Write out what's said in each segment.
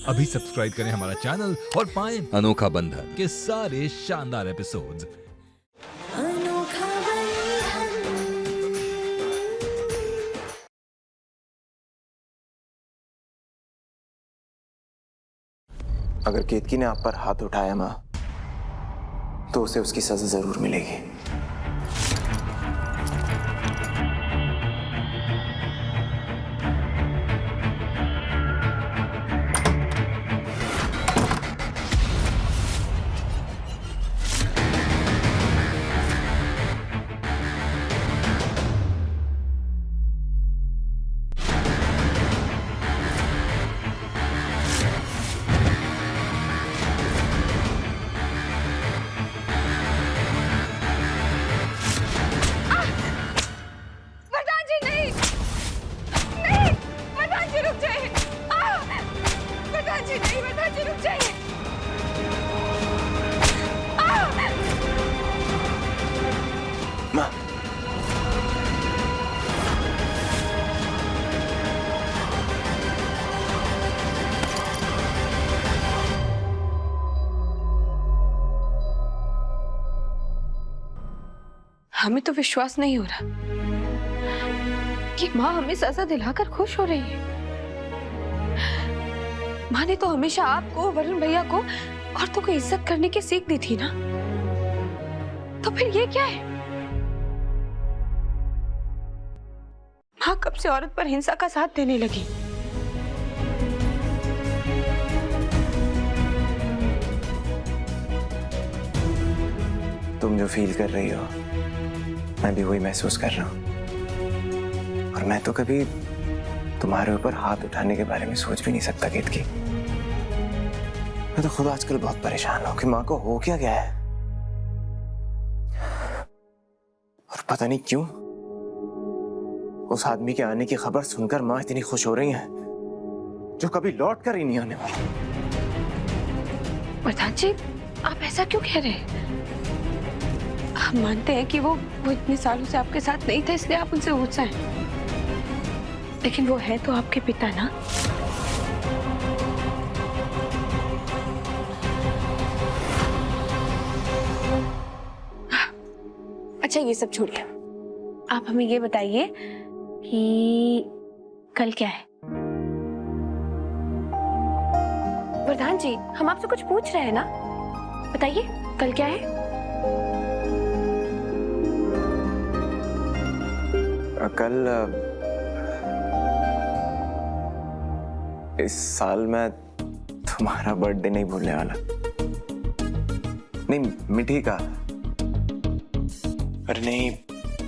अभी सब्सक्राइब करें हमारा चैनल और पाएं अनोखा बंधन के सारे शानदार एपिसोड्स। अनोखा बंधन। अगर केतकी ने आप पर हाथ उठाया मां, तो उसे उसकी सजा जरूर मिलेगी। मां, हमें तो विश्वास नहीं हो रहा कि माँ हमें सजा दिलाकर खुश हो रही है। माँ ने तो हमेशा आपको, वरुण भैया को औरतों को इज्जत करने की सीख दी थी ना, तो फिर ये क्या है? माँ कब से औरत पर हिंसा का साथ देने लगी? तुम जो फील कर रही हो, मैं भी वही महसूस कर रहा हूं। और मैं तो कभी तुम्हारे ऊपर हाथ उठाने के बारे में सोच भी नहीं सकता केतकी। मैं तो खुद आजकल बहुत परेशान हूं कि मां को हो क्या गया है। और पता नहीं क्यों उस आदमी के आने की खबर सुनकर मां इतनी खुश हो रही है, जो कभी लौट कर ही नहीं आने वाली। प्रधान जी, आप ऐसा क्यों कह रहे हैं? हम मानते हैं कि वो इतने सालों से आपके साथ नहीं थे, इसलिए आप उनसे गुस्सा हैं। लेकिन वो है तो आपके पिता ना। अच्छा, ये सब छोड़िए, आप हमें ये बताइए कि कल क्या है? प्रधान जी, हम आपसे कुछ पूछ रहे हैं ना, बताइए कल क्या है? कल इस साल मैं तुम्हारा बर्थडे नहीं भूलने वाला। नहीं, मिठी का। अरे नहीं,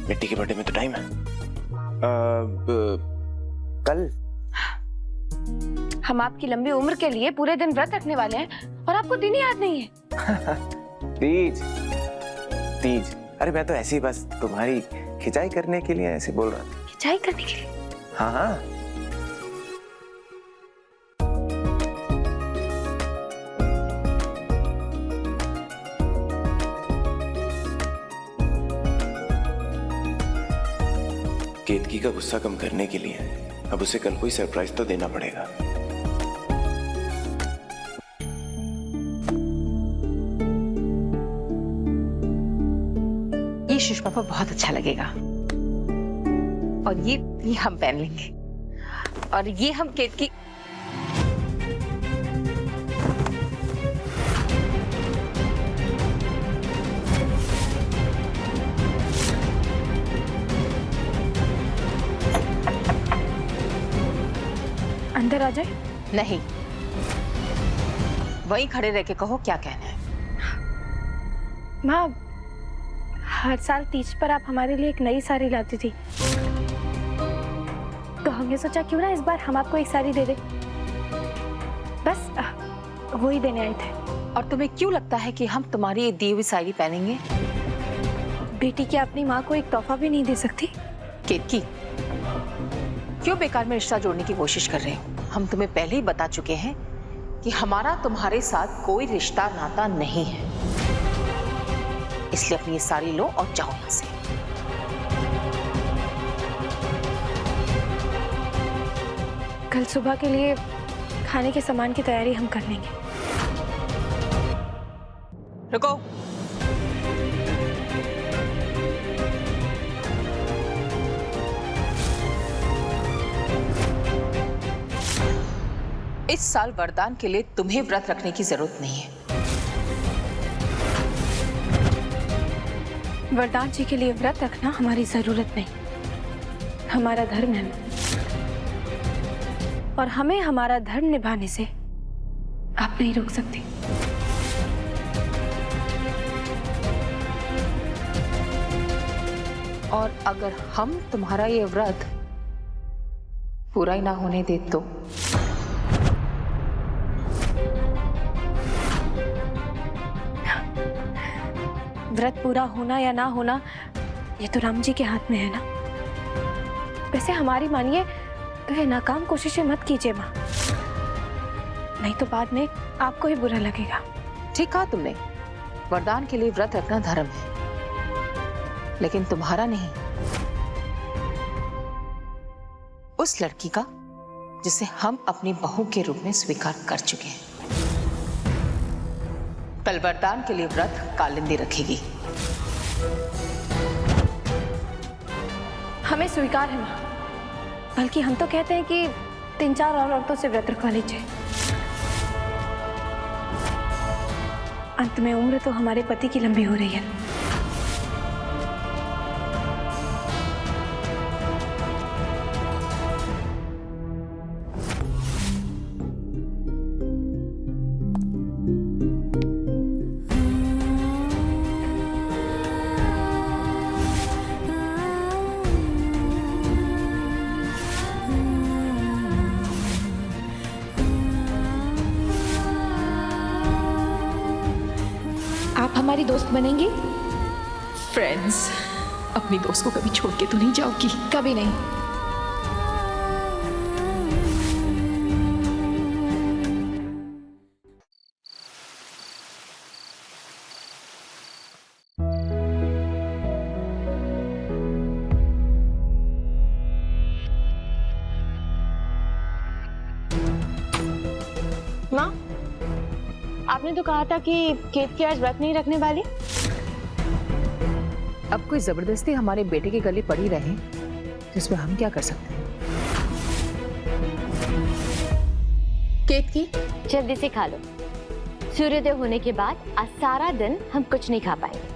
मिट्टी के बर्थडे में तो टाइम है। कल हम आपकी लंबी उम्र के लिए पूरे दिन व्रत रखने वाले हैं और आपको दिन ही याद नहीं है। तीज। तीज, अरे मैं तो ऐसे ही बस तुम्हारी खिंचाई करने के लिए ऐसे बोल रहा था। खिंचाई करने के लिए? हाँ हाँ। केतकी का गुस्सा कम करने के लिए अब उसे कल कोई सरप्राइज तो देना पड़ेगा। ये सुषमा पर बहुत अच्छा लगेगा। और ये हम पहन लेंगे। और ये हम केतकी। अंदर आ जाए? नहीं, वहीं खड़े रह के कहो क्या कहना है। माँ, हर साल तीज पर आप हमारे लिए एक नई साड़ी लाती थी, तो हमने सोचा क्यों ना इस बार हम आपको एक साड़ी दे दें। बस वो ही देने आए थे। और तुम्हें क्यों लगता है कि हम तुम्हारी ये दी हुई साड़ी पहनेंगे? बेटी क्या अपनी माँ को एक तोहफा भी नहीं दे सकती? केतकी, क्यों बेकार में रिश्ता जोड़ने की कोशिश कर रहे हो? हम तुम्हें पहले ही बता चुके हैं कि हमारा तुम्हारे साथ कोई रिश्ता नाता नहीं है। इसलिए अपनी ये साड़ी लो और जाओ यहाँ से। कल सुबह के लिए खाने के सामान की तैयारी हम कर लेंगे। रुको। इस साल वरदान के लिए तुम्हें व्रत रखने की जरूरत नहीं है। वरदान जी के लिए व्रत रखना हमारी जरूरत नहीं, हमारा धर्म है और हमें हमारा धर्म निभाने से आप नहीं रोक सकते। और अगर हम तुम्हारा ये व्रत पूरा ही ना होने दे तो व्रत पूरा होना या ना होना ये तो राम जी के हाथ में है ना। वैसे हमारी मानिए तो ये नाकाम कोशिशें मत कीजिए माँ, नहीं तो बाद में आपको ही बुरा लगेगा। ठीक कहा तुमने, वरदान के लिए व्रत रखना धर्म है, लेकिन तुम्हारा नहीं, उस लड़की का जिसे हम अपनी बहू के रूप में स्वीकार कर चुके हैं। कल वरदान के लिए व्रत कालिंदी रखेगी। हमें स्वीकार है माँ, बल्कि हम तो कहते हैं कि 3-4 और औरतों से व्रत रखवा लीजिए। अंत में उम्र तो हमारे पति की लंबी हो रही है। आप हमारी दोस्त बनेंगी? फ्रेंड्स, अपनी दोस्त को कभी छोड़ के तो नहीं जाओगी? कभी नहीं। माँ, आपने तो कहा था कि केत की आज व्रत नहीं रखने वाली। अब कोई जबरदस्ती हमारे बेटे के गले पड़ी रहे तो इसमें हम क्या कर सकते हैं? केत की जल्दी से खा लो, सूर्योदय होने के बाद आज सारा दिन हम कुछ नहीं खा पाएंगे।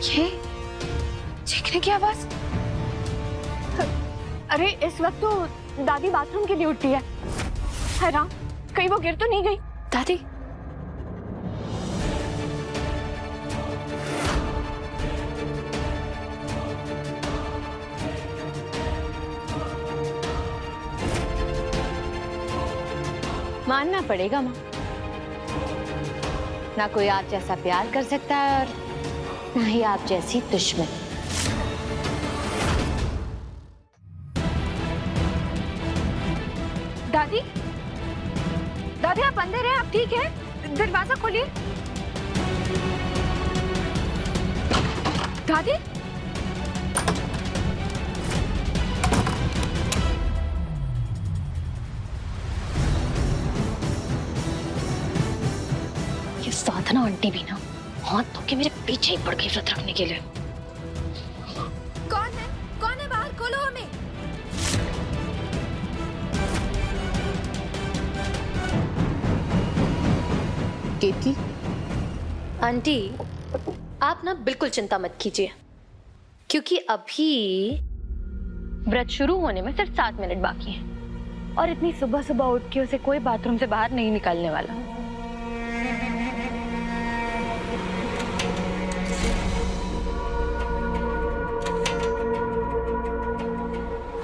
ये चीखने की आवाज? अरे इस वक्त तो दादी बाथरूम के लिए उठी है। है राम, कहीं वो गिर तो नहीं गई? दादी, मानना पड़ेगा माँ, ना कोई आप जैसा प्यार कर सकता है और ना ही आप जैसी दुश्मन। दादी, दादी आप अंदर हैं? आप ठीक हैं? दरवाजा खोलिए। दादी, ये साधना आंटी भी ना हाथ धो के मेरे पीछे ही पड़ गई व्रत रखने के लिए। कौन है? कौन है बाहर? खोलो हमें। केतकी, आंटी आप ना बिल्कुल चिंता मत कीजिए, क्योंकि अभी व्रत शुरू होने में सिर्फ 7 मिनट बाकी हैं और इतनी सुबह सुबह उठ के उसे कोई बाथरूम से बाहर नहीं निकालने वाला।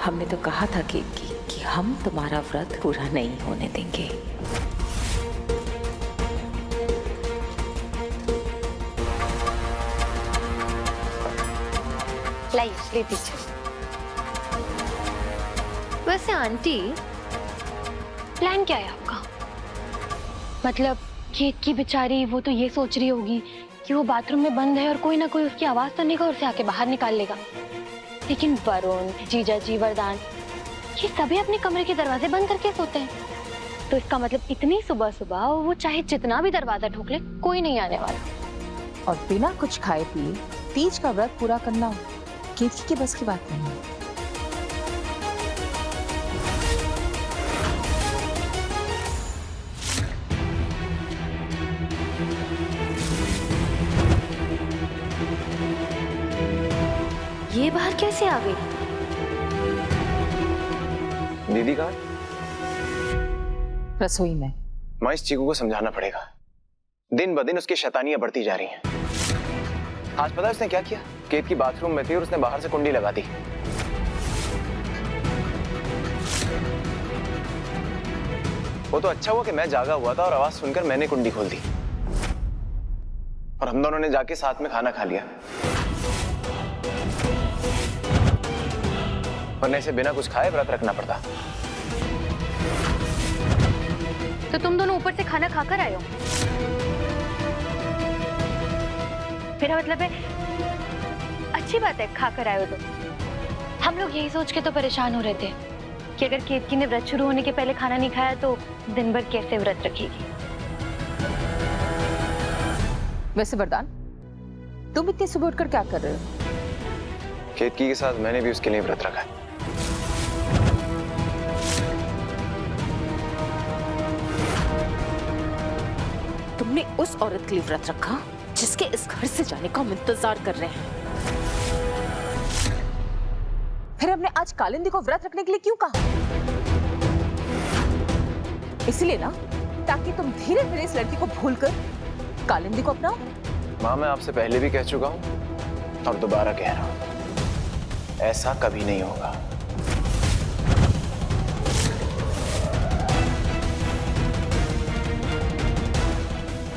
हमने तो कहा था कि हम तुम्हारा व्रत पूरा नहीं होने देंगे। लाइए ले दीजिए। वैसे आंटी प्लान क्या है आपका? मतलब केत की बेचारी, वो तो ये सोच रही होगी कि वो बाथरूम में बंद है और कोई ना कोई उसकी आवाज सुनने का और उसे आके बाहर निकाल लेगा। लेकिन वरुण, जीजा जी, वरदान, ये सभी अपने कमरे के दरवाजे बंद करके सोते हैं। तो इसका मतलब इतनी सुबह सुबह वो चाहे जितना भी दरवाजा ठोक ले, कोई नहीं आने वाला। और बिना कुछ खाए पिए तीज का व्रत पूरा करना केतकी के बस की बात नहीं है। ये बाहर कैसे आ गई? दीदी कहाँ? रसोई में। माँ, इस चीकू को समझाना पड़ेगा। दिन ब दिन उसकी शैतानियां बढ़ती जा रही हैं। आज पता है उसने क्या किया? केत की बाथरूम में थी और उसने बाहर से कुंडी लगा दी। वो तो अच्छा हुआ कि मैं जागा हुआ था और आवाज सुनकर मैंने कुंडी खोल दी और हम दोनों ने जाके साथ में खाना खा लिया। वरना इसे बिना कुछ खाए व्रत रखना पड़ता। तो तुम दोनों ऊपर से खाना खाकर आए हो? मेरा मतलब है अच्छी बात है, खाकर आए हो तो। हम लोग यही सोच के तो परेशान हो रहे थे कि अगर केतकी ने व्रत शुरू होने के पहले खाना नहीं खाया तो दिन भर कैसे व्रत रखेगी। वैसे वरदान, तुम इतनी सुबह उठकर क्या कर रहे हो? केतकी के साथ मैंने भी उसके लिए व्रत रखा है। तुमने उस औरत के लिए व्रत रखा जिसके इस घर से जाने का हम इंतजार कर रहे हैं। फिर हमने आज कालिंदी को व्रत रखने के लिए क्यों कहा? इसलिए ना, ताकि तुम धीरे धीरे इस लड़की को भूलकर कालिंदी को अपनाओ। माँ, मैं आपसे पहले भी कह चुका हूँ और दोबारा कह रहा हूँ, ऐसा कभी नहीं होगा।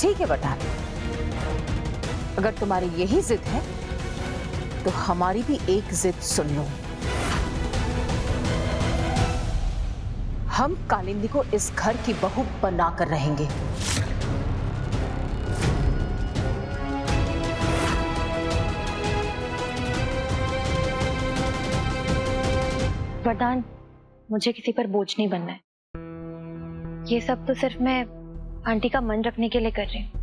ठीक है वरदान, अगर तुम्हारी यही जिद है तो हमारी भी एक जिद सुन लो। हम कालिंदी को इस घर की बहू बनाकर रहेंगे। वरदान, मुझे किसी पर बोझ नहीं बनना है। ये सब तो सिर्फ मैं आंटी का मन रखने के लिए कर रही हूँ।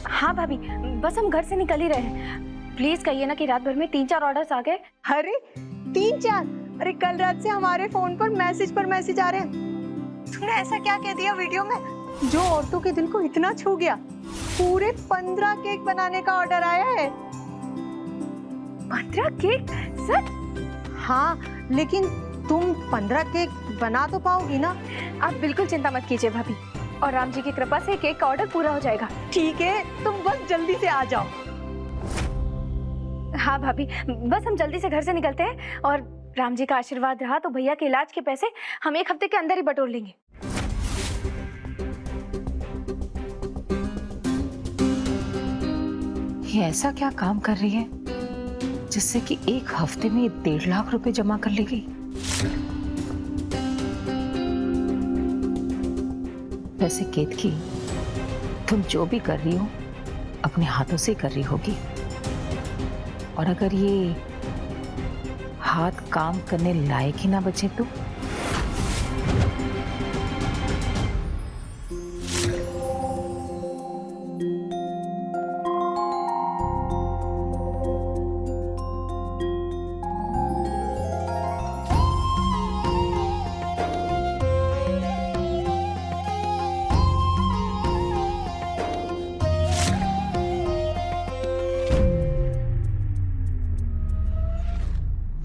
हाँ भाभी, बस हम घर से निकल ही रहे हैं। प्लीज कहिए ना कि रात भर में 3-4 ऑर्डर्स आ गए। अरे 3-4? अरे कल रात से हमारे फोन पर मैसेज आ रहे हैं। तुमने ऐसा क्या कह दिया वीडियो में जो औरतों के दिल को इतना छू गया? पूरे 15 केक बनाने का ऑर्डर आया है। 15 केक? सच? हाँ, लेकिन तुम 15 केक बना तो पाओगी ना? आप बिल्कुल चिंता मत कीजिए भाभी, और राम जी की कृपा से केक का ऑर्डर पूरा हो जाएगा। ठीक है, तुम बस जल्दी से आ जाओ। हाँ भाभी, बस हम जल्दी से घर से निकलते हैं, और राम जी का आशीर्वाद रहा तो भैया के इलाज के पैसे हम 1 हफ्ते के अंदर ही बटोर लेंगे। ये ऐसा क्या काम कर रही है जिससे कि 1 हफ्ते में 1.5 लाख रुपए जमा कर लेगी? वैसे केतकी, तुम जो भी कर रही हो अपने हाथों से कर रही होगी, और अगर ये हाथ काम करने लायक ही ना बचे तो?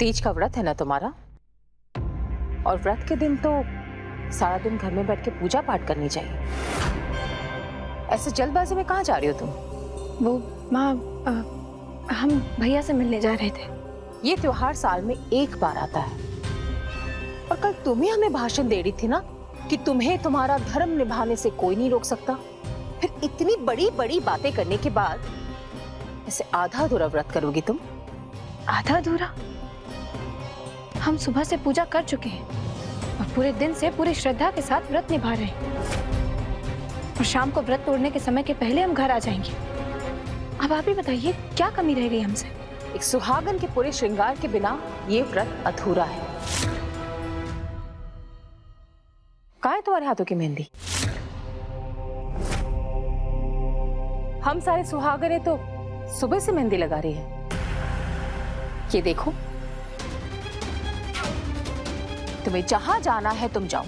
तीज का व्रत है ना तुम्हारा? और व्रत के दिन तो सारा दिन घर में बैठ के पूजा पाठ करनी चाहिए। ऐसे जल्दबाजी में कहाँ जा रही हो तुम? वो माँ, हम भैया से मिलने जा रहे थे। ये त्योहार साल में एक बार आता है और कल तुम्हें हमें भाषण दे रही थी ना कि तुम्हें तुम्हारा धर्म निभाने से कोई नहीं रोक सकता। फिर इतनी बड़ी बड़ी बातें करने के बाद ऐसे आधा अधूरा व्रत करोगी तुम? आधा अधूरा? हम सुबह से पूजा कर चुके हैं और पूरे दिन से पूरी श्रद्धा के साथ व्रत निभा रहे हैं और शाम को व्रत तोड़ने के समय के पहले हम घर आ जाएंगे। अब आप ही बताइए क्या कमी रह गई हमसे? एक सुहागन के पूरे श्रृंगार के बिना ये व्रत अधूरा है। कहाँ है तुम्हारे हाथों की मेहंदी? हम सारे सुहागने तो सुबह से मेहंदी लगा रही हैं। ये देखो, तुम्हें जहां जाना है तुम जाओ,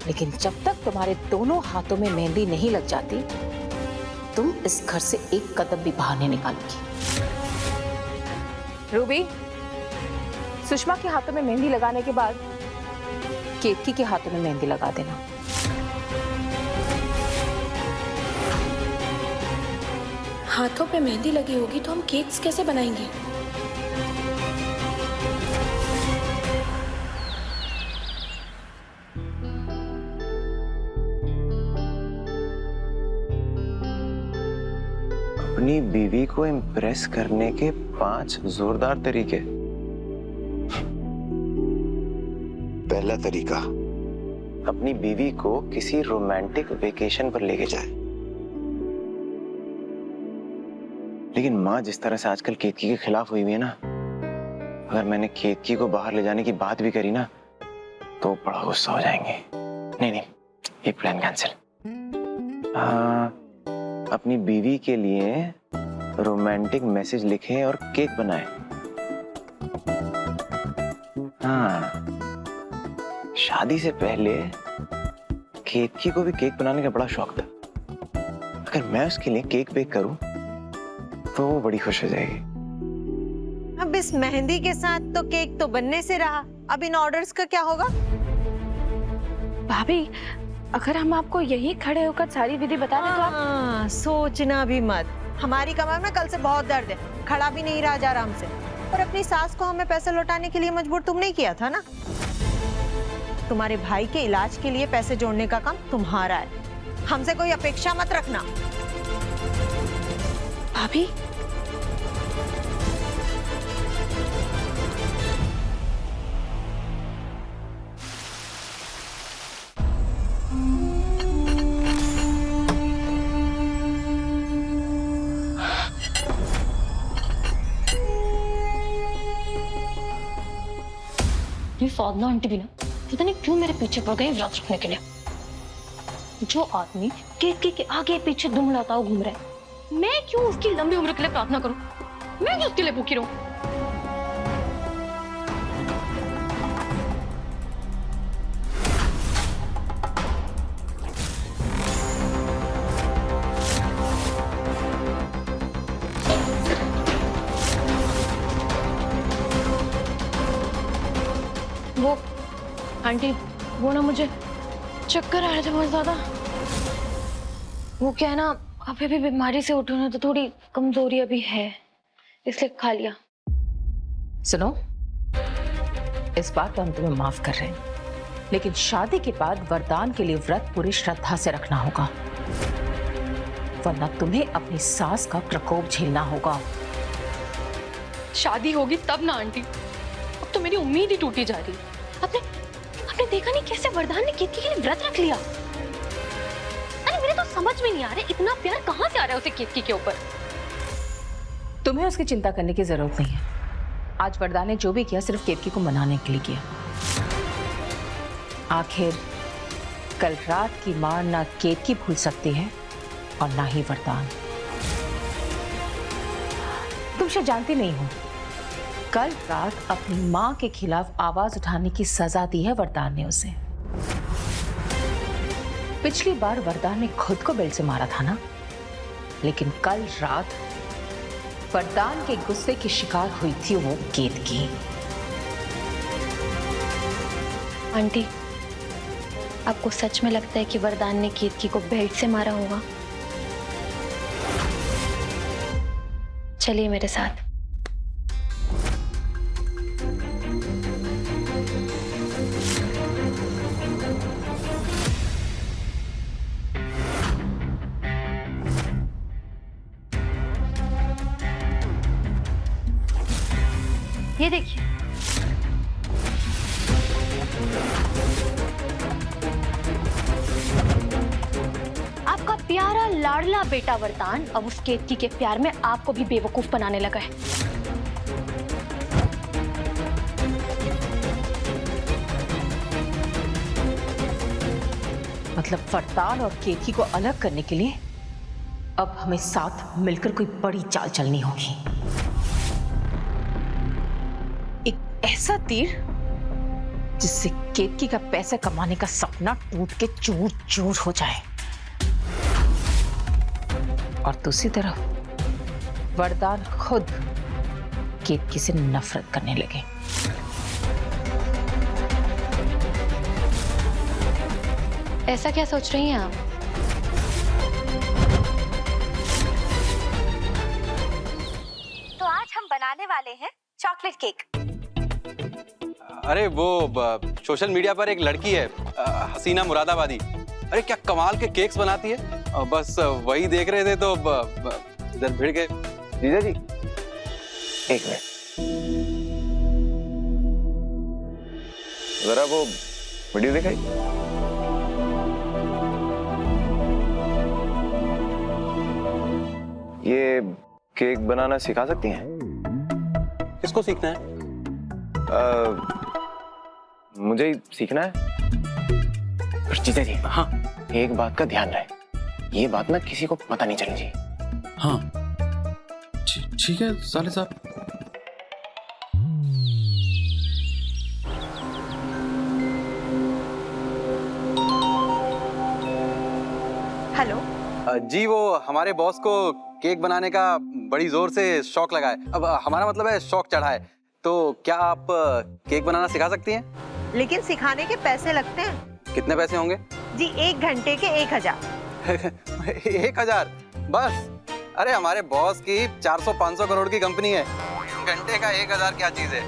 लेकिन जब तक तुम्हारे दोनों हाथों में मेहंदी नहीं लग जाती तुम इस घर से एक कदम भी बाहर नहीं निकालोगी। रूबी, सुषमा के हाथों में मेहंदी लगाने के बाद केतकी के हाथों में मेहंदी लगा देना। हाथों पे मेहंदी लगी होगी तो हम केक्स कैसे बनाएंगे? अपनी बीवी को इम्प्रेस करने के 5 जोरदार तरीके। पहला तरीका, अपनी बीवी को किसी रोमांटिक वेकेशन पर लेके जाए। लेकिन माँ जिस तरह से आजकल केतकी के खिलाफ हुई है ना, अगर मैंने केतकी को बाहर ले जाने की बात भी करी ना तो बड़ा गुस्सा हो जाएंगे। नहीं, ये प्लान कैंसिल। अपनी बीवी के लिए रोमांटिक मैसेज लिखें और केक बनाएं। हाँ, शादी से पहले केतकी को भी केक बनाने का बड़ा शौक था। अगर मैं उसके लिए केक बेक करूं तो वो बड़ी खुश हो जाएगी। अब इस मेहंदी के साथ तो केक तो बनने से रहा, अब इन ऑर्डर्स का क्या होगा? भाभी, अगर हम आपको यही खड़े होकर सारी विधि बता दें तो आप... सोचना भी मत। हमारी कमर में कल से बहुत दर्द है, खड़ा भी नहीं रहा जा रहा हमसे। और अपनी सास को हमें पैसे लौटाने के लिए मजबूर तुम नहीं किया था ना? तुम्हारे भाई के इलाज के लिए पैसे जोड़ने का काम तुम्हारा है, हमसे कोई अपेक्षा मत रखना। भाभी, ये साधना आंटी भी ना पता नहीं क्यों मेरे पीछे पड़ गई व्रत रखने के लिए। जो आदमी केतकी के आगे पीछे दुमड़ाता हुआ घूम रहा है, मैं क्यों उसकी लंबी उम्र के लिए प्रार्थना करूं? मैं क्यों उसके लिए भूखी रहूं? वो आंटी, वो ना मुझे चक्कर आ रहे थे बहुत ज्यादा। वो क्या है ना, अभी भी बीमारी से उठो ना तो थोड़ी कमजोरी अभी है, इसलिए खा लिया। सुनो, इस बार तो हम तुम्हें माफ कर रहे हैं, लेकिन शादी के बाद वरदान के लिए व्रत पूरी श्रद्धा से रखना होगा, वरना तुम्हें अपनी सास का प्रकोप झेलना होगा। शादी होगी तब ना आंटी, अब तो मेरी उम्मीद ही टूटी जा रही है। आपने देखा नहीं कैसे वरदान ने केतकी के लिए व्रत रख लिया? अरे मेरे तो समझ में नहीं आ रहा इतना प्यार कहां से आ रहा है उसे केतकी के ऊपर। तुम्हें उसकी चिंता करने की जरूरत नहीं है। आज वरदान ने जो भी किया सिर्फ केतकी को मनाने के लिए किया। आखिर कल रात की मार ना केतकी भूल सकती है और ना ही वरदान। तुम शायद जानती नहीं हो, कल रात अपनी मां के खिलाफ आवाज उठाने की सजा दी है वरदान ने उसे। पिछली बार वरदान ने खुद को बेल्ट से मारा था ना, लेकिन कल रात वरदान के गुस्से की शिकार हुई थी वो केतकी। आंटी, आपको सच में लगता है कि वरदान ने केतकी को बेल्ट से मारा होगा? चलिए मेरे साथ। ये देखिए, आपका प्यारा लाडला बेटा वरदान अब उस केतकी के प्यार में आपको भी बेवकूफ बनाने लगा है। मतलब वरदान और केतकी को अलग करने के लिए अब हमें साथ मिलकर कोई बड़ी चाल चलनी होगी। एक ऐसा तीर जिससे केतकी का पैसा कमाने का सपना टूट के चूर चूर हो जाए और दूसरी तरफ वरदान खुद केतकी से नफरत करने लगे। ऐसा क्या सोच रही हैं आप? तो आज हम बनाने वाले हैं चॉकलेट केक। अरे वो सोशल मीडिया पर एक लड़की है हसीना मुरादाबादी। अरे क्या कमाल के केक्स बनाती है। बस वही देख रहे थे तो इधर भिड़ गए। जीजा जी एक मिनट, जरा वो वीडियो दिखाई। ये केक बनाना सिखा सकती हैं? किसको सीखना है? मुझे ही सीखना है। पर जीजा जी, हाँ, एक बात का ध्यान रहे, ये बात ना किसी को पता नहीं चलनी चाहिए। हाँ ठीक है साले साहब। हेलो। जी वो हमारे बॉस को केक बनाने का बड़ी जोर से शौक लगा है। अब हमारा मतलब है शौक चढ़ा है। तो क्या आप केक बनाना सिखा सकती हैं? लेकिन सिखाने के पैसे लगते हैं। कितने पैसे होंगे? जी 1 घंटे के 1000। 1000 बस? अरे हमारे बॉस की 400-500 करोड़ की कंपनी है, घंटे का 1000 क्या चीज है?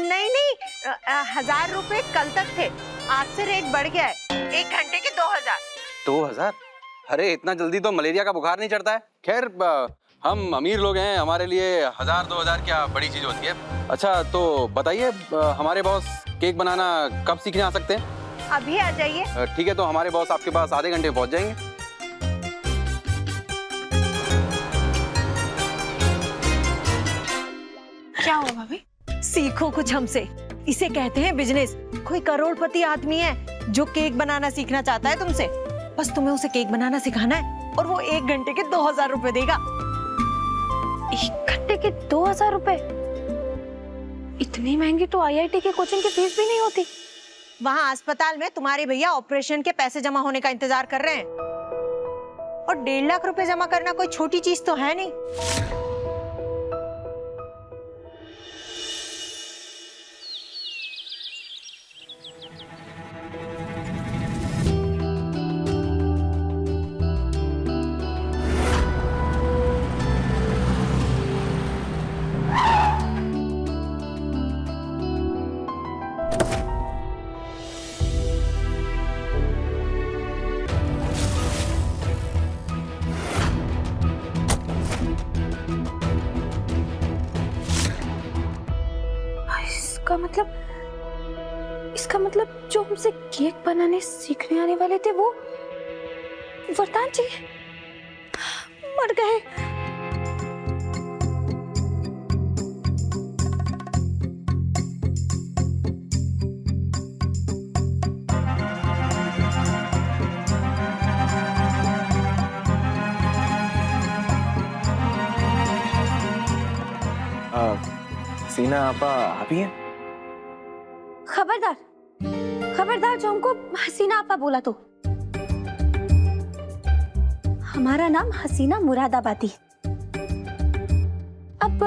नहीं 1000 रुपए कल तक थे, आज से रेट बढ़ गया है। 1 घंटे के 2000। 2000? अरे इतना जल्दी तो मलेरिया का बुखार नहीं चढ़ता है। खैर हम अमीर लोग हैं, हमारे लिए 1000-2000 क्या बड़ी चीज होती है। अच्छा तो बताइए हमारे बॉस केक बनाना कब सीखने आ सकते हैं? अभी आ जाइए। ठीक है, तो हमारे बॉस आपके पास आधे घंटे में पहुंच जाएंगे। क्या हुआ भाभी? सीखो कुछ हमसे, इसे कहते हैं बिजनेस। कोई करोड़पति आदमी है जो केक बनाना सीखना चाहता है तुमसे। बस तुम्हें उसे केक बनाना सिखाना है और वो 1 घंटे के 2000 रुपए देगा। 1 घंटे के 2000 रुपए? इतनी महंगी तो IIT की कोचिंग की फीस भी नहीं होती। वहाँ अस्पताल में तुम्हारे भैया ऑपरेशन के पैसे जमा होने का इंतजार कर रहे हैं और 1.5 लाख रुपए जमा करना कोई छोटी चीज तो है नहीं। इसका मतलब जो हमसे केक बनाने सीखने आने वाले थे वो वरदान जी मर गए। सीना आपा अभी है? खबरदार जो हमको हसीना आपा बोला तो। हमारा नाम हसीना मुरादाबादी। अब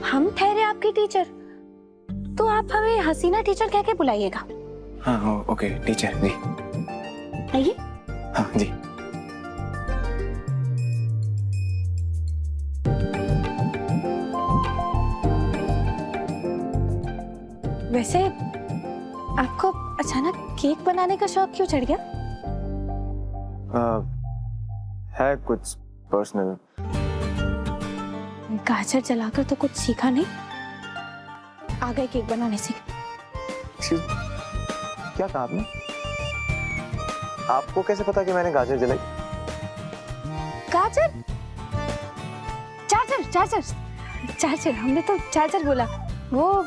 हम ठहरे आपकी टीचर, तो आप हमें हसीना टीचर कह के बुलाइएगा। हाँ ओके टीचर जी। आइए। हाँ जी। वैसे आपको अचानक केक बनाने का शौक क्यों चढ़ गया? है कुछ पर्सनल। गाजर जलाकर तो कुछ सीखा नहीं, आ गए केक बनाने से। क्या कहा आपने? आपको कैसे पता कि मैंने गाजर जलाई? गाजर? चार्जर चार्जर चार्जर, हमने तो चार्जर बोला। वो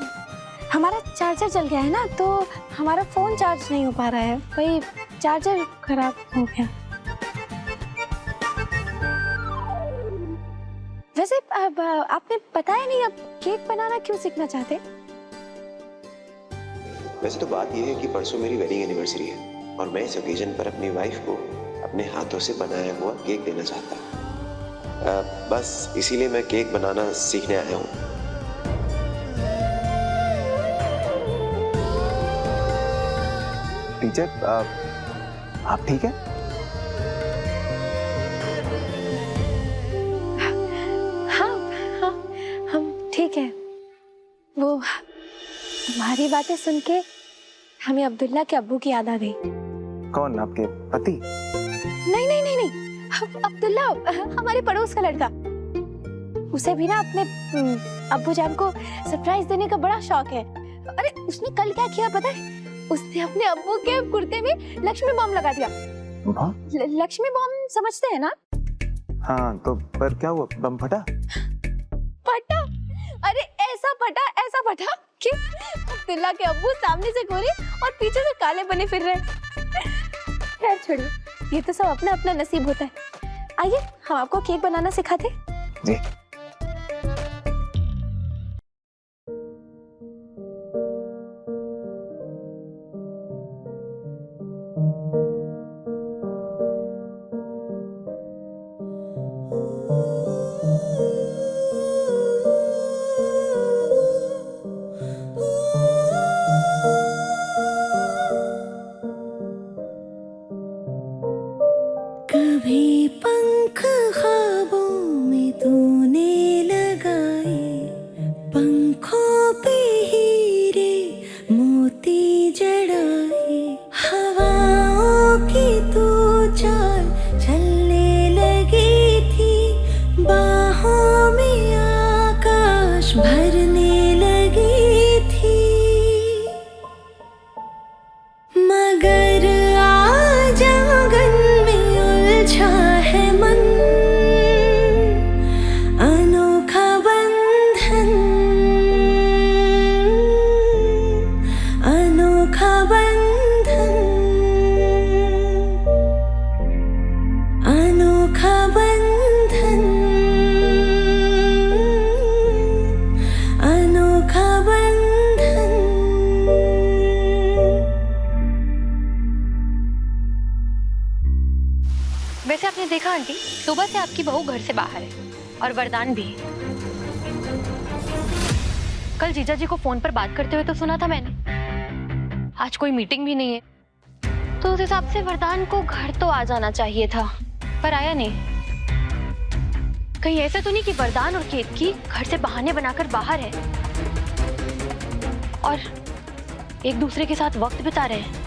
हमारा चार्जर जल गया है ना, तो हमारा फोन चार्ज नहीं हो पा रहा है, वही चार्जर खराब हो गया। वैसे अब आपने बताया नहीं, अब केक बनाना क्यों सीखना चाहते? वैसे तो बात यह है कि परसों मेरी वेडिंग एनिवर्सरी है और मैं इस ओकेजन पर अपनी वाइफ को अपने हाथों से बनाया हुआ केक देना चाहता हूँ। बस इसीलिए मैं केक बनाना सीखने आया हूँ। टीचर, आप ठीक है? हाँ हाँ, हम ठीक है। वो तुम्हारी बातें सुन के हमें अब्दुल्ला के अब्बू की याद आ गई। कौन, आपके पति? नहीं नहीं नहीं नहीं, अब्दुल्ला हमारे पड़ोस का लड़का। उसे भी ना अपने अब्बू जान को सरप्राइज देने का बड़ा शौक है। अरे उसने कल क्या किया पता है? उसने अपने अब्बू के कुर्ते में लक्ष्मी बॉम्ब लगा दिया। लक्ष्मी बॉम्ब समझते हैं ना? हाँ, तो पर क्या हुआ? बम फटा? फटा? अरे ऐसा फटा कि अब्दुल्ला के अब्बू सामने से गोरे और पीछे से काले बने फिर रहे। खैर छोड़िए, ये तो सब अपना अपना नसीब होता है। आइए हम आपको केक बनाना सिखाते। जी। कभी पंख ख्वाबों में तूने लगाए, पंखों पे हीरे मोती जड़ाए, हवाओं की तू चाल चलने लगी थी, बाहों में आकाश भरने लगी थी, मगर आज आंगन में उलझा है मन, अनोखा बंधन, अनोखा बंधन, अनोखा बंधन, अनोखा बंधन। वैसे आपने देखा आंटी, सुबह से आपकी बहू घर से बाहर है और वरदान भी। कल जीजा जी को फोन पर बात करते हुए तो सुना था मैंने। आज कोई मीटिंग भी नहीं है, तो उस हिसाब से वरदान को घर तो आ जाना चाहिए था, पर आया नहीं। कहीं ऐसा तो नहीं कि वरदान और केतकी घर से बहाने बनाकर बाहर है और एक दूसरे के साथ वक्त बिता रहे हैं।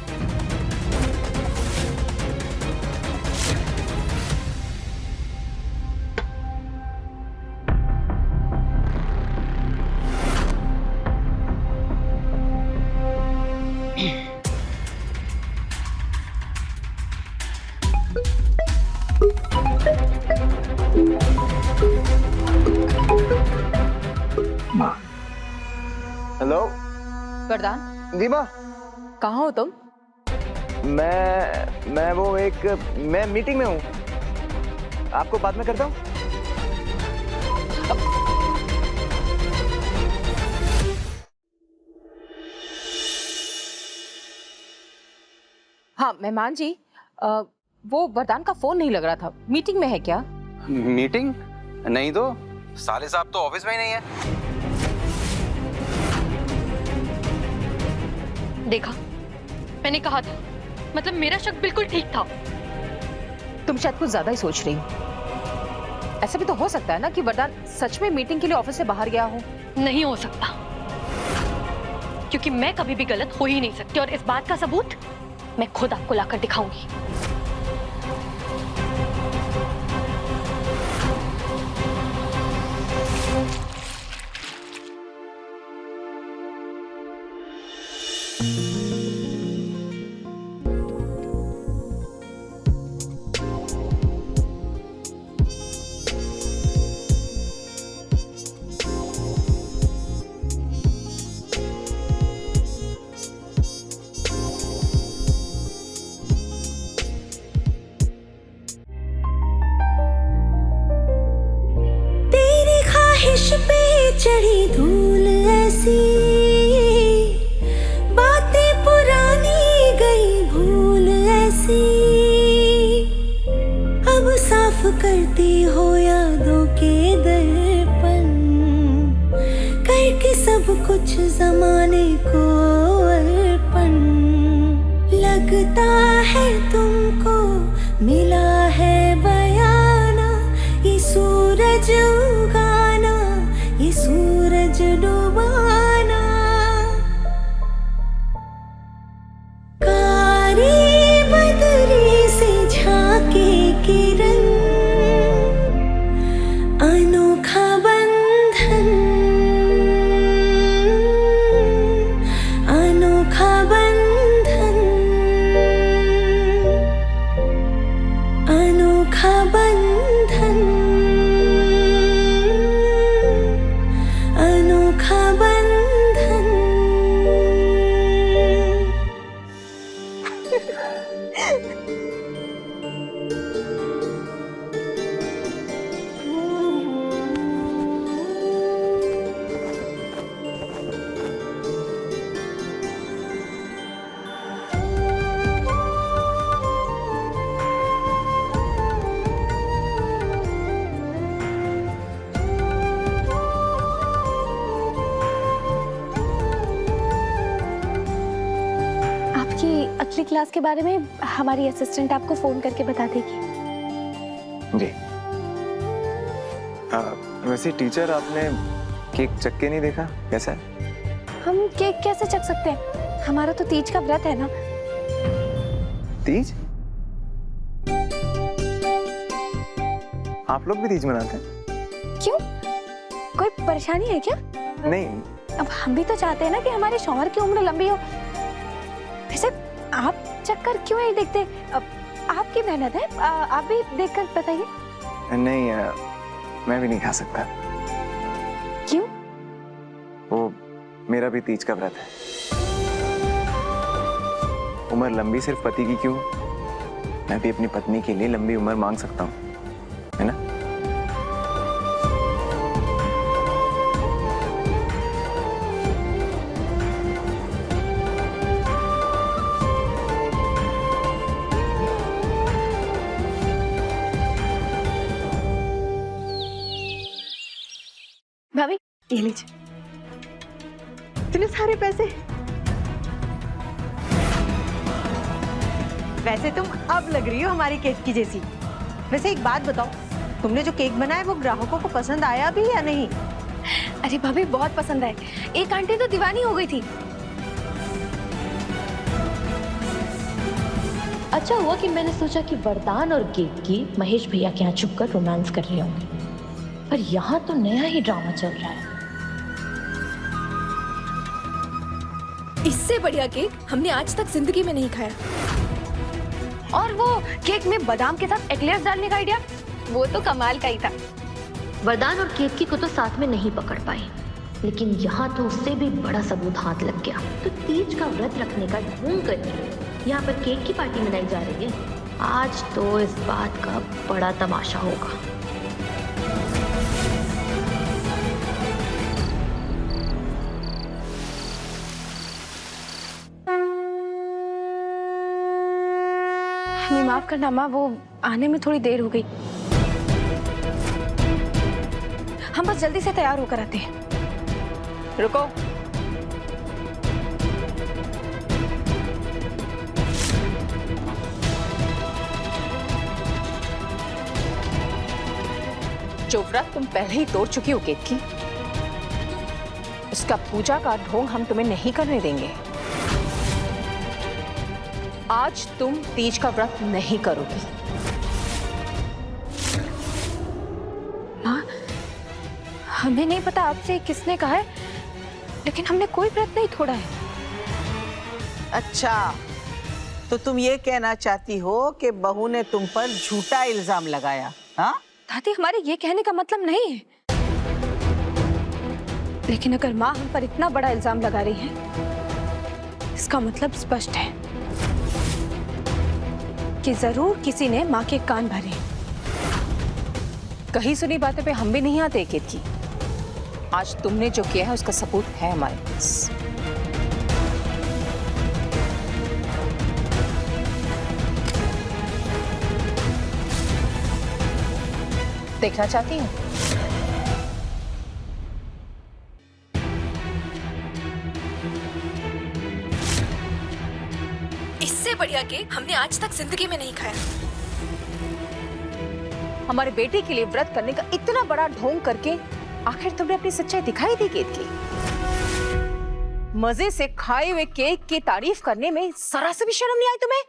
हेलो वरदान, जी माँ। कहाँ हो तुम? मैं मीटिंग में हूँ, आपको बाद में करता हूँ। हाँ मेहमान जी, वो वरदान का फोन नहीं लग रहा था, मीटिंग में है क्या? मीटिंग नहीं तो साले साहब तो ऑफिस में ही नहीं है। देखा, मैंने कहा था, मतलब मेरा शक बिल्कुल ठीक था। तुम शायद कुछ ज्यादा ही सोच रही हो। ऐसा भी तो हो सकता है ना कि वरदान सच में मीटिंग के लिए ऑफिस से बाहर गया हो। नहीं हो सकता। क्योंकि मैं कभी भी गलत हो ही नहीं सकती और इस बात का सबूत मैं खुद आपको लाकर दिखाऊंगी। तेरी ख्वाहिश पे चढ़ी धूल ऐसी, बातें पुरानी गई भूल ऐसी, अब साफ करती हो यादों के दर्पण, करके सब कुछ जमाने को अर्पण। लगता है तुमको मिला है बयाना, ये सूरज उगाना, ये सूरज डुबाना। कारी बदरी से झांके किरण, अनोखा बंधन, अनोखा बंधन, अनोखा बंधन, अनोखा बंधन। आपकी अगली क्लास के बारे में हमारी असिस्टेंट आपको फोन करके बता देगी। जी। वैसे टीचर, आपने केक चख के नहीं देखा कैसा है? हम केक कैसे चख सकते हैं? हमारा तो तीज का व्रत है ना। तीज? आप लोग भी तीज मनाते हैं? क्यों, कोई परेशानी है क्या? नहीं। अब हम भी तो चाहते हैं ना कि हमारे शौहर की उम्र लंबी हो। वैसे आप चक्कर क्यों नहीं देखते? अब आपकी मेहनत है, आप भी देखकर बताइए। नहीं, मैं भी नहीं खा सकता। क्यों? वो मेरा भी तीज का व्रत है। उम्र लंबी सिर्फ पति की क्यों, मैं भी अपनी पत्नी के लिए लंबी उम्र मांग सकता हूँ, है ना? भाभी ये लीजिए। इतने सारे पैसे। वैसे तुम अब लग रही हो हमारी केक की जैसी। वैसे एक बात बताओ, तुमने जो केक बनाया वो ग्राहकों को पसंद आया भी या नहीं? अरे भाभी बहुत पसंद है। एक आंटी तो दीवानी हो गई थी। अच्छा हुआ कि मैंने सोचा कि वरदान और केतकी महेश भैया के यहाँ छुपकर रोमांस कर रहे होंगे, पर यहाँ तो नया ही ड्रामा चल रहा है। इससे बढ़िया केक हमने आज तक जिंदगी में नहीं खाया। और वो केक में बादाम के साथ एक्लेयर्स डालने का आइडिया, वो तो कमाल का ही था। वरदान और केतकी को तो साथ में नहीं पकड़ पाए, लेकिन यहाँ तो उससे भी बड़ा सबूत हाथ लग गया। तो तीज का व्रत रखने का ढोंग करके यहाँ पर केक की पार्टी मनाई जा रही है। आज तो इस बात का बड़ा तमाशा होगा। हमें माफ करना माँ, वो आने में थोड़ी देर हो गई। हम बस जल्दी से तैयार होकर आते हैं। रुको। जो व्रत तुम पहले ही तोड़ चुकी हो केतकी, इसका पूजा का ढोंग हम तुम्हें नहीं करने देंगे। आज तुम तीज का व्रत नहीं करोगी। माँ, हमें नहीं पता आपसे किसने कहा है, लेकिन हमने कोई व्रत नहीं तोड़ा है। अच्छा, तो तुम ये कहना चाहती हो कि बहू ने तुम पर झूठा इल्जाम लगाया? हाँ दादी, हमारे ये कहने का मतलब नहीं है, लेकिन अगर माँ हम पर इतना बड़ा इल्जाम लगा रही है, इसका मतलब स्पष्ट है कि जरूर किसी ने माँ के कान भरे। कही सुनी बातें पे हम भी नहीं आते केतकी। आज तुमने जो किया है उसका सबूत है हमारे पास। देखना चाहती हूँ? इससे बढ़िया केक हमने आज तक जिंदगी में नहीं खाया। हमारे बेटे के लिए व्रत करने का इतना बड़ा ढोंग करके आखिर तुमने अपनी सच्चाई दिखाई दी केतकी। मजे से खाए हुए केक की तारीफ करने में जरा से भी शर्म नहीं आई तुम्हें?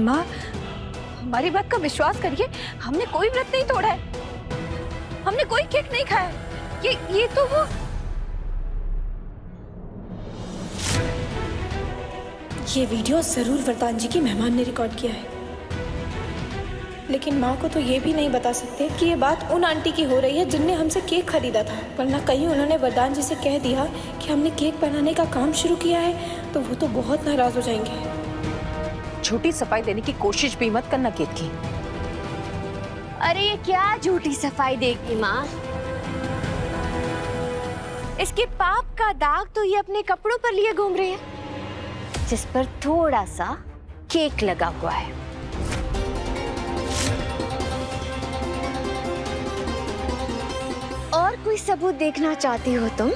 माँ, हमारी बात का विश्वास करिए, हमने कोई व्रत नहीं तोड़ा है, हमने कोई केक नहीं खाया। ये तो वो ये वीडियो जरूर वरदान जी की मेहमान ने रिकॉर्ड किया है, लेकिन माँ को तो ये भी नहीं बता सकते कि ये बात उन आंटी की हो रही है जिनने हमसे केक खरीदा था, वरना कहीं उन्होंने वरदान जी से कह दिया कि हमने केक बनाने का काम शुरू किया है तो वो तो बहुत नाराज हो जाएंगे। झूठी सफाई देने की कोशिश भी मत करना केतकी। अरे ये क्या झूठी सफाई देगी माँ? इसके पाप का दाग तो ये अपने कपड़ों पर लिए घूम रही है, जिस पर थोड़ा सा केक लगा हुआ है। और कोई सबूत देखना चाहती हो तुम?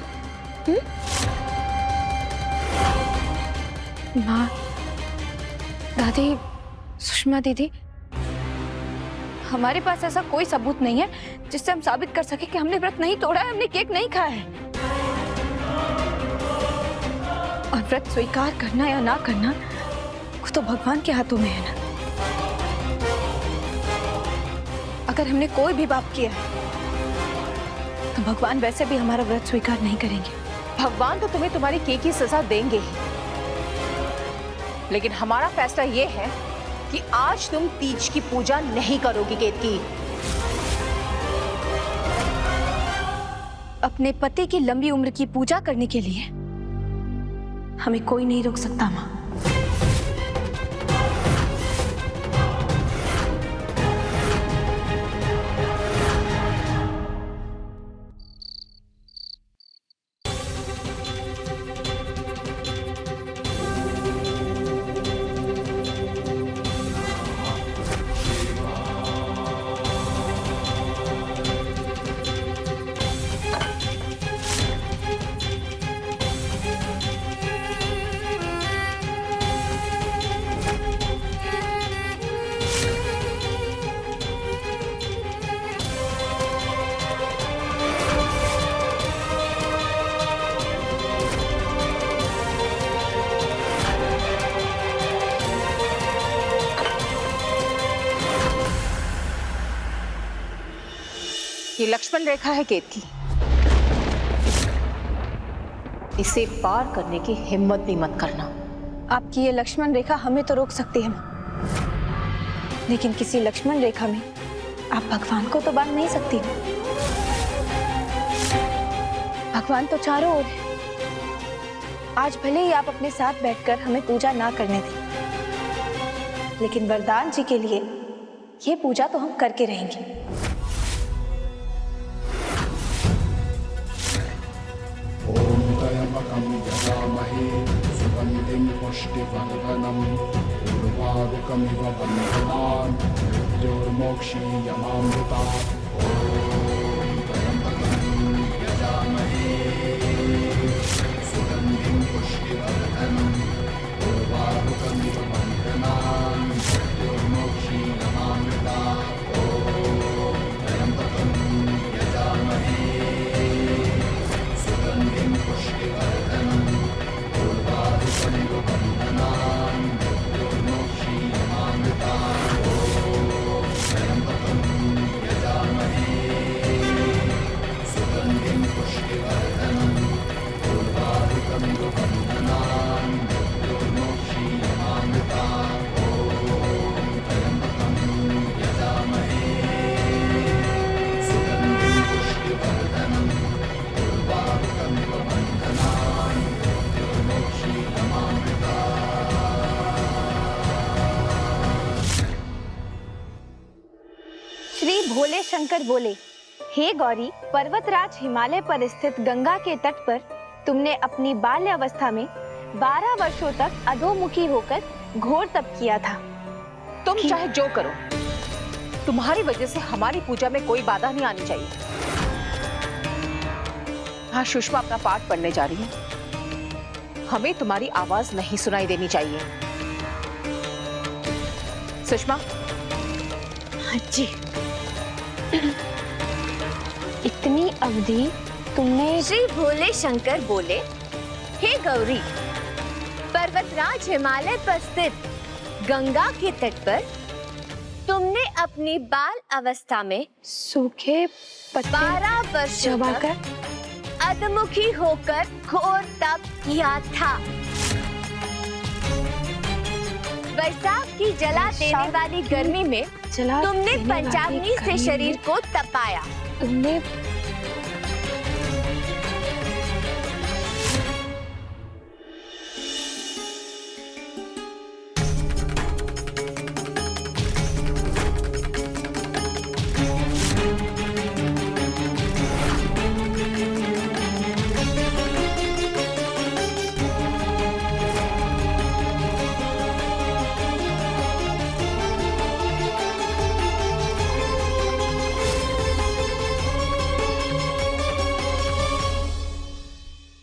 माँ, दादी, सुषमा दीदी, हमारे पास ऐसा कोई सबूत नहीं है जिससे हम साबित कर सके कि हमने व्रत नहीं तोड़ा है, हमने केक नहीं खाया है। और व्रत स्वीकार करना या ना करना वो तो भगवान के हाथों में है ना। अगर हमने कोई भी पाप किया है तो भगवान वैसे भी हमारा व्रत स्वीकार नहीं करेंगे। भगवान तो तुम्हें तुम्हारी केक की सजा देंगे ही, लेकिन हमारा फैसला ये है कि आज तुम तीज की पूजा नहीं करोगी केतकी। अपने पति की लंबी उम्र की पूजा करने के लिए हमें कोई नहीं रोक सकता माँ। ये लक्ष्मण रेखा है केतकी, इसे पार करने की हिम्मत भी मत करना। आपकी ये लक्ष्मण रेखा हमें तो रोक सकती है माँ, लेकिन किसी लक्ष्मण रेखा में आप भगवान को तो बांध नहीं सकती। भगवान तो चारों ओर है। आज भले ही आप अपने साथ बैठकर हमें पूजा ना करने दें, लेकिन वरदान जी के लिए ये पूजा तो हम करके रहेंगे। पुष्टिवर्धनम् उर्वारुकमिव बन्धनान् मृत्योर्मोक्षीयमामृतात्। ॐ त्र्यम्बकं यजामहे सुगन्धिं पुष्टिवर्धनम् उर्वारुकमिव बन्धनान् मृत्योर्मोक्षीयमामृतात्। ॐ त्र्यम्बकं यजामहे श्री भोले शंकर बोले, हे गौरी, पर्वतराज हिमालय पर स्थित गंगा के तट पर तुमने अपनी बाल्यावस्था में 12 वर्षों तक अधोमुखी होकर घोर तप किया था। तुम चाहे जो करो, तुम्हारी वजह से हमारी पूजा में कोई बाधा नहीं आनी चाहिए। हाँ, सुषमा अपना पाठ पढ़ने जा रही है, हमें तुम्हारी आवाज नहीं सुनाई देनी चाहिए। सुषमा। हाँ जी। इतनी अवधि तुमने। श्री भोले शंकर बोले, हे गौरी, पर्वतराज हिमालय पर स्थित गंगा के तट पर तुमने अपनी बाल अवस्था में सूखे पत्ते 12 वर्ष चबाकर अधमुखी होकर घोर तप किया था। बरसात की जला देने वाली गर्मी में तुमने पंचाग्नि से शरीर को तपाया। तुमने